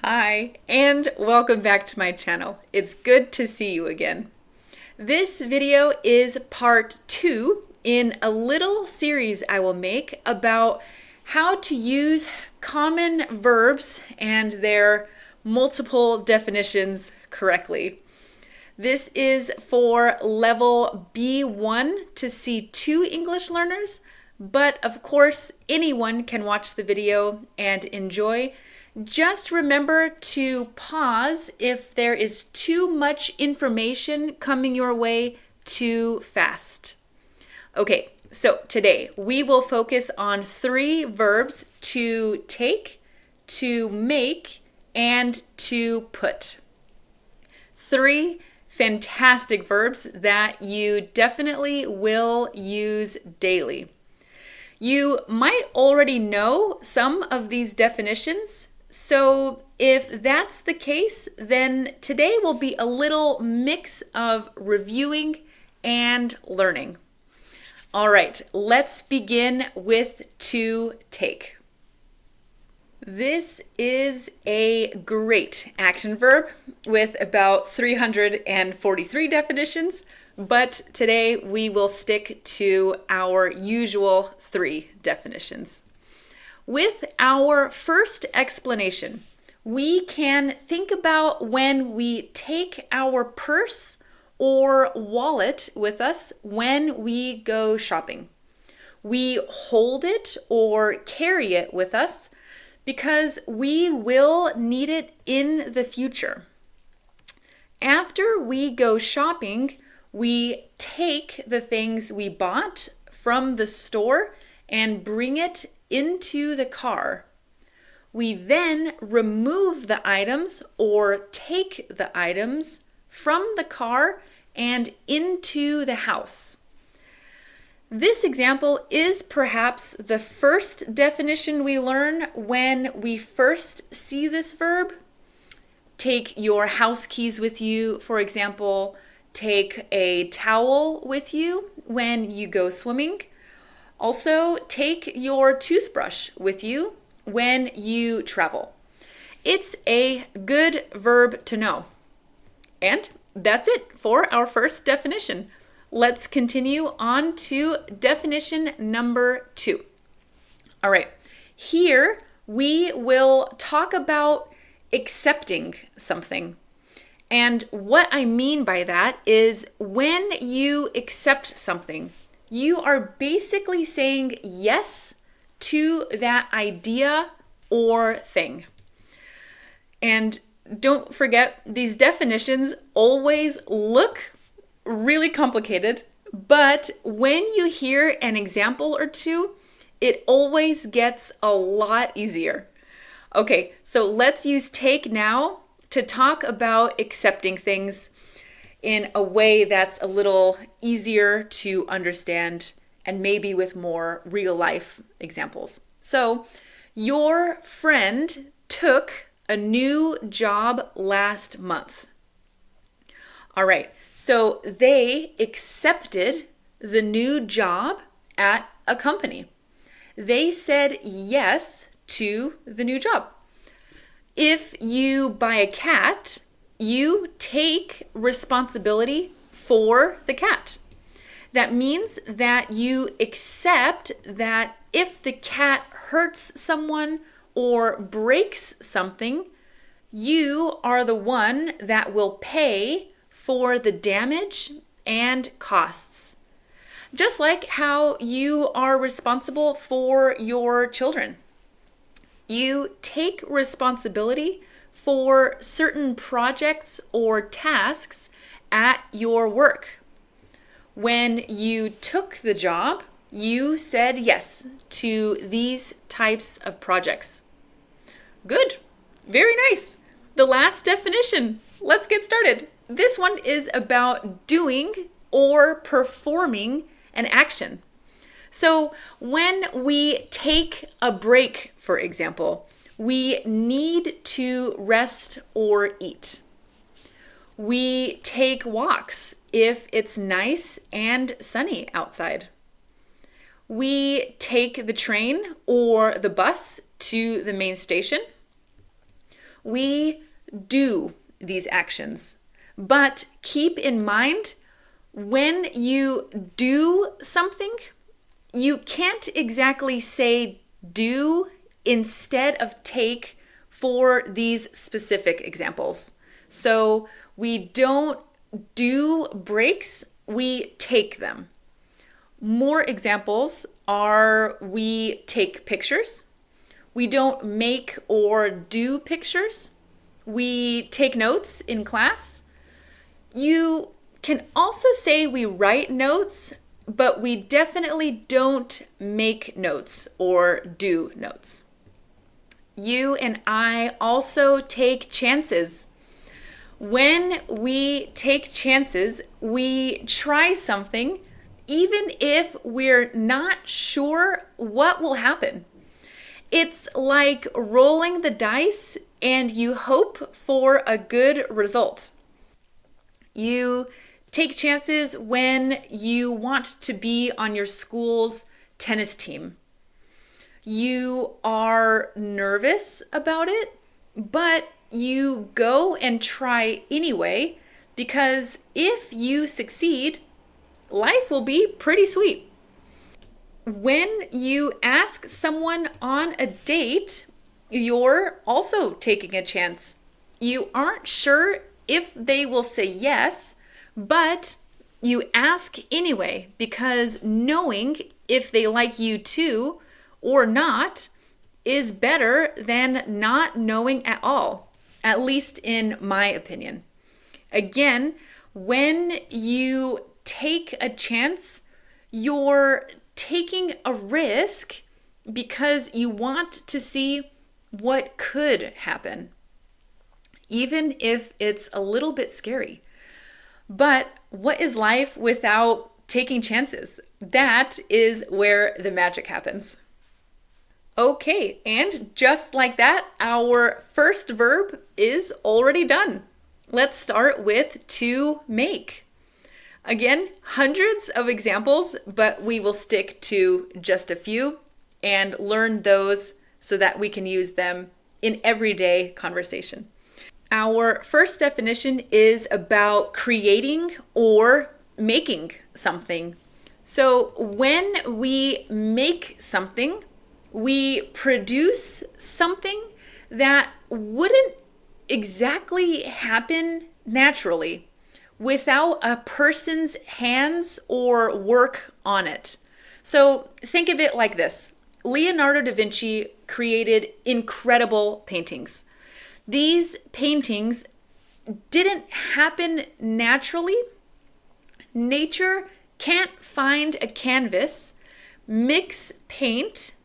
Hi, and welcome back to my channel. It's good to see you again. This video is part 2 in a little series I will make about how to use common verbs and their multiple definitions correctly. This is for level B1 to C2 English learners, but of course anyone can watch the video and enjoy. Just remember to pause if there is too much information coming your way too fast. Okay, so today we will focus on 3 verbs: to take, to make, and to put. 3 fantastic verbs that you definitely will use daily. You might already know some of these definitions. So if that's the case, then today will be a little mix of reviewing and learning. All right, let's begin with to take. This is a great action verb with about 343 definitions, but today we will stick to our usual 3 definitions. With our first explanation, we can think about when we take our purse or wallet with us when we go shopping. We hold it or carry it with us because we will need it in the future. After we go shopping, we take the things we bought from the store and bring it into the car. We then remove the items or take the items from the car and into the house. This example is perhaps the first definition we learn when we first see this verb. Take your house keys with you, for example. Take a towel with you when you go swimming. Also, take your toothbrush with you when you travel. It's a good verb to know. And that's it for our first definition. Let's continue on to definition number 2. All right, here we will talk about accepting something. And what I mean by that is when you accept something, you are basically saying yes to that idea or thing. And don't forget, these definitions always look really complicated, but when you hear an example or two, it always gets a lot easier. Okay, so let's use take now to talk about accepting things in a way that's a little easier to understand and maybe with more real life examples. So, your friend took a new job last month. All right, so they accepted the new job at a company. They said yes to the new job. If you buy a cat, you take responsibility for the cat. That means that you accept that if the cat hurts someone or breaks something, you are the one that will pay for the damage and costs. Just like how you are responsible for your children. You take responsibility for certain projects or tasks at your work. When you took the job, you said yes to these types of projects. Good. Very nice. The last definition. Let's get started. This one is about doing or performing an action. So when we take a break, for example, we need to rest or eat. We take walks if it's nice and sunny outside. We take the train or the bus to the main station. We do these actions. But keep in mind, when you do something, you can't exactly say do instead of take for these specific examples. So we don't do breaks, we take them. More examples are we take pictures. We don't make or do pictures. We take notes in class. You can also say we write notes, but we definitely don't make notes or do notes. You and I also take chances. When we take chances, we try something even if we're not sure what will happen. It's like rolling the dice and you hope for a good result. You take chances when you want to be on your school's tennis team. You are nervous about it, but you go and try anyway because if you succeed, life will be pretty sweet. When you ask someone on a date, you're also taking a chance. You aren't sure if they will say yes, but you ask anyway because knowing if they like you too or not is better than not knowing at all, at least in my opinion. Again, when you take a chance, you're taking a risk because you want to see what could happen, even if it's a little bit scary. But what is life without taking chances? That is where the magic happens. Okay, and just like that, our first verb is already done. Let's start with to make. Again, hundreds of examples, but we will stick to just a few and learn those so that we can use them in everyday conversation. Our first definition is about creating or making something. So when we make something, we produce something that wouldn't exactly happen naturally without a person's hands or work on it. So think of it like this. Leonardo da Vinci created incredible paintings. These paintings didn't happen naturally. Nature can't find a canvas, mix paint,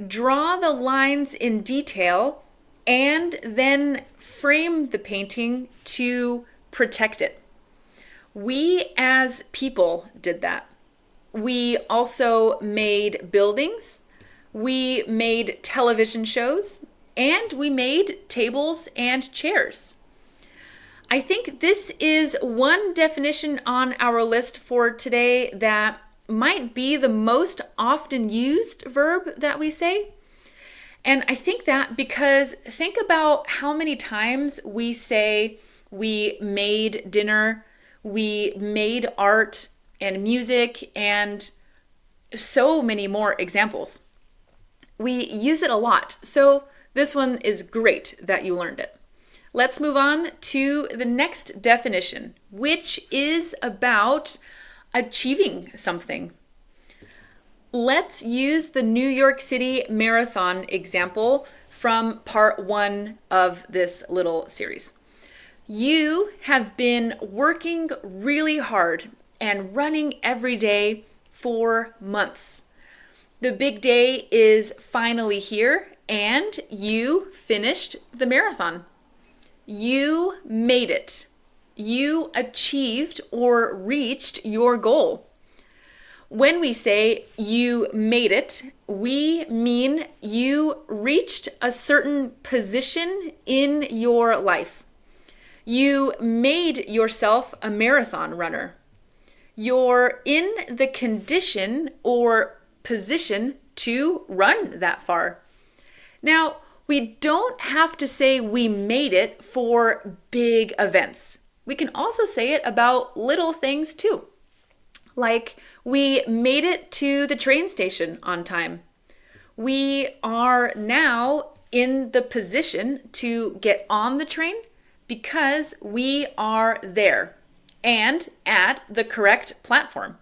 draw the lines in detail, and then frame the painting to protect it. We as people did that. We also made buildings, we made television shows, and we made tables and chairs. I think this is one definition on our list for today that might be the most often used verb that we say. And I think that because think about how many times we say we made dinner, we made art and music, and so many more examples. We use it a lot. So this one is great that you learned it. Let's move on to the next definition, which is about achieving something. Let's use the New York City Marathon example from part 1 of this little series. You have been working really hard and running every day for months. The big day is finally here and you finished the marathon. You made it. You achieved or reached your goal. When we say you made it, we mean you reached a certain position in your life. You made yourself a marathon runner. You're in the condition or position to run that far. Now, We don't have to say we made it for big events. We can also say it about little things too. Like, we made it to the train station on time. We are now in the position to get on the train because we are there and at the correct platform.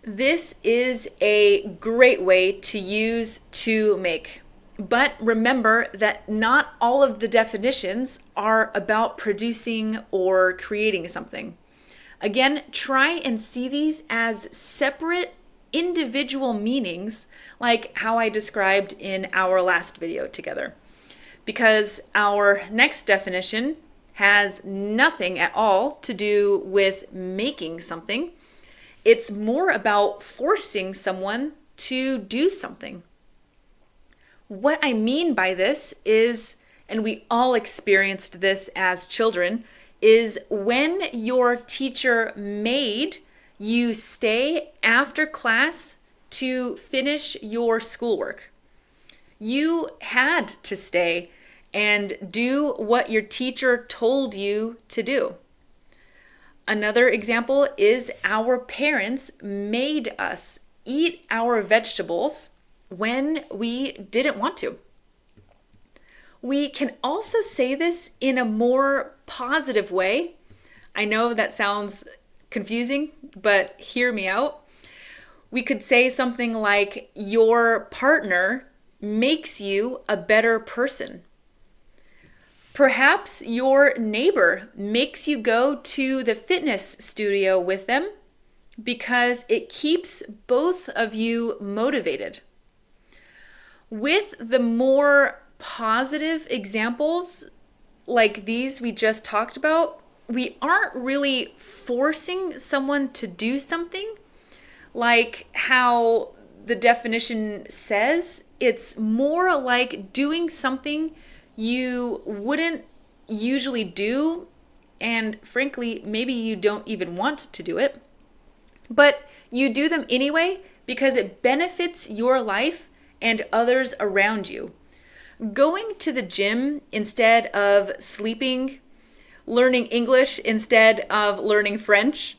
This is a great way to use to make. But remember that not all of the definitions are about producing or creating something. Again, try and see these as separate individual meanings, like how I described in our last video together. Because our next definition has nothing at all to do with making something. It's more about forcing someone to do something. What I mean by this is, and we all experienced this as children, is when your teacher made you stay after class to finish your schoolwork. You had to stay and do what your teacher told you to do. Another example is our parents made us eat our vegetables when we didn't want to. We can also say this in a more positive way. I know that sounds confusing, but hear me out. We could say something like, your partner makes you a better person. Perhaps your neighbor makes you go to the fitness studio with them because it keeps both of you motivated. With the more positive examples like these we just talked about, we aren't really forcing someone to do something like how the definition says. It's more like doing something you wouldn't usually do, and frankly, maybe you don't even want to do it, but you do them anyway because it benefits your life and others around you. Going to the gym instead of sleeping, learning English instead of learning French,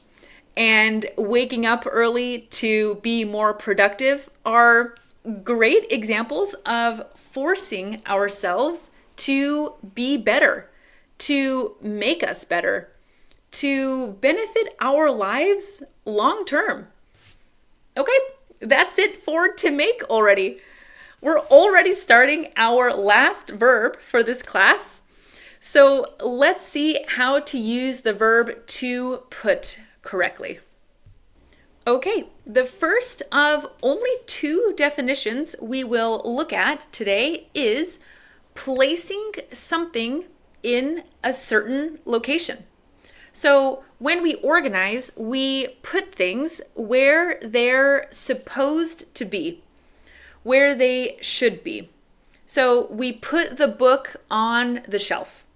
and waking up early to be more productive are great examples of forcing ourselves to be better, to make us better, to benefit our lives long term. Okay, that's it for to make already. We're already starting our last verb for this class. So let's see how to use the verb to put correctly. Okay, the first of only 2 definitions we will look at today is placing something in a certain location. So when we organize, we put things where they're supposed to be, where they should be. So we put the book on the shelf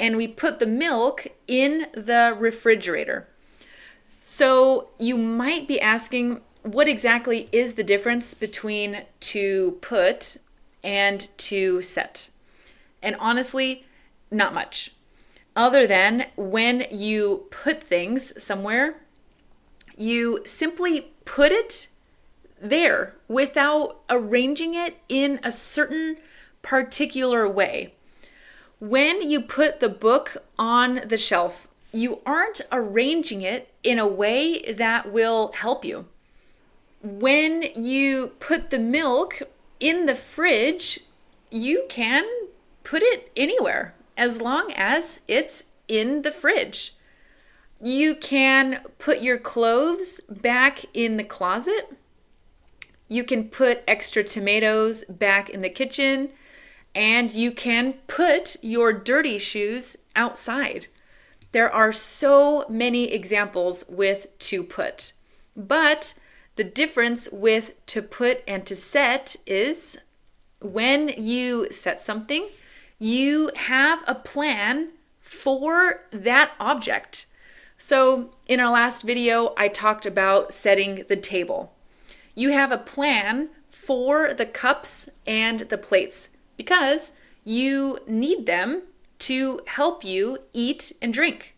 and we put the milk in the refrigerator. So you might be asking, what exactly is the difference between to put and to set? And honestly, not much. Other than when you put things somewhere, you simply put it there without arranging it in a certain particular way. When you put the book on the shelf, you aren't arranging it in a way that will help you. When you put the milk in the fridge, you can put it anywhere as long as it's in the fridge. You can put your clothes back in the closet. You can put extra tomatoes back in the kitchen, and you can put your dirty shoes outside. There are so many examples with to put, but the difference with to put and to set is when you set something, you have a plan for that object. So in our last video, I talked about setting the table. You have a plan for the cups and the plates because you need them to help you eat and drink.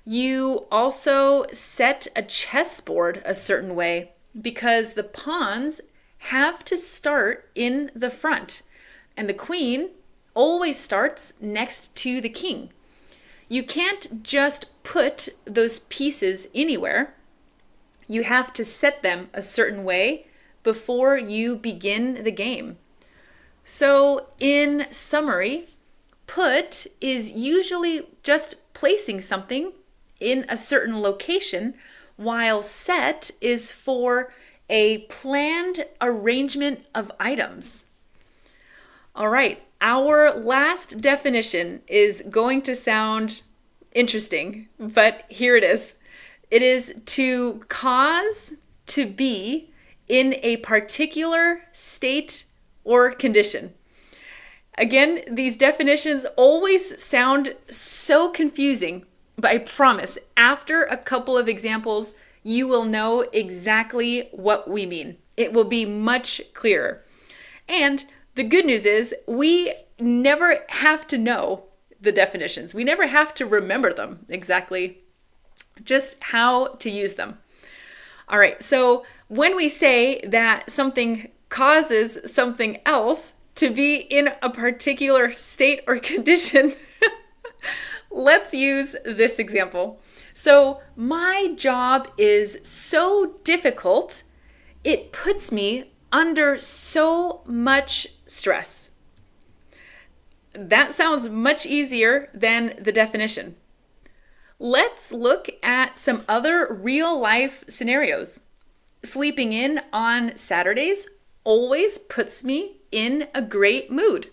You also set a chessboard a certain way because the pawns have to start in the front, and the queen always starts next to the king. You can't just put those pieces anywhere. You have to set them a certain way before you begin the game. So, in summary, put is usually just placing something in a certain location, while set is for a planned arrangement of items. All right, our last definition is going to sound interesting, but here it is. It is to cause to be in a particular state or condition. Again, these definitions always sound so confusing, but I promise, after a couple of examples, you will know exactly what we mean. It will be much clearer. And the good news is we never have to know the definitions. We never have to remember them exactly, just how to use them. All right, so when we say that something causes something else to be in a particular state or condition, let's use this example. So, my job is so difficult, it puts me under so much stress. That sounds much easier than the definition. Let's look at some other real life scenarios. Sleeping in on Saturdays always puts me in a great mood.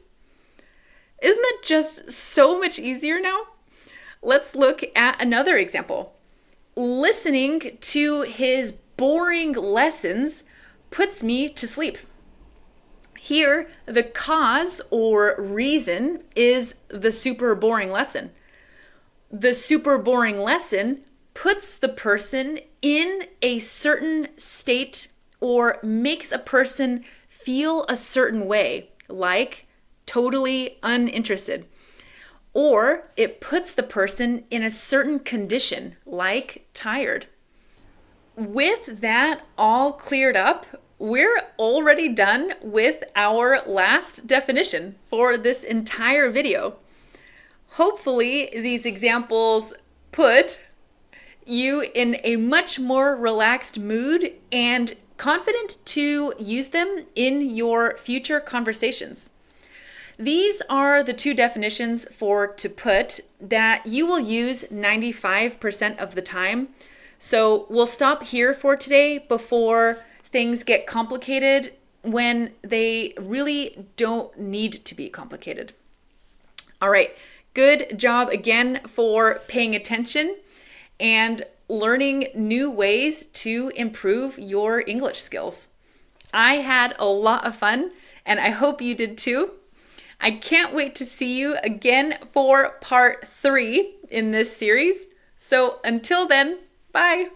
Isn't that just so much easier now? Let's look at another example. Listening to his boring lessons puts me to sleep. Here, the cause or reason is the super boring lesson. The super boring lesson puts the person in a certain state or makes a person feel a certain way, like totally uninterested. Or it puts the person in a certain condition, like tired. With that all cleared up, we're already done with our last definition for this entire video. Hopefully, these examples put you in a much more relaxed mood and confident to use them in your future conversations. These are the two definitions for to put that you will use 95% of the time. So we'll stop here for today before things get complicated when they really don't need to be complicated. All right, good job again for paying attention and learning new ways to improve your English skills. I had a lot of fun, and I hope you did too. I can't wait to see you again for part 3 in this series. So until then, bye.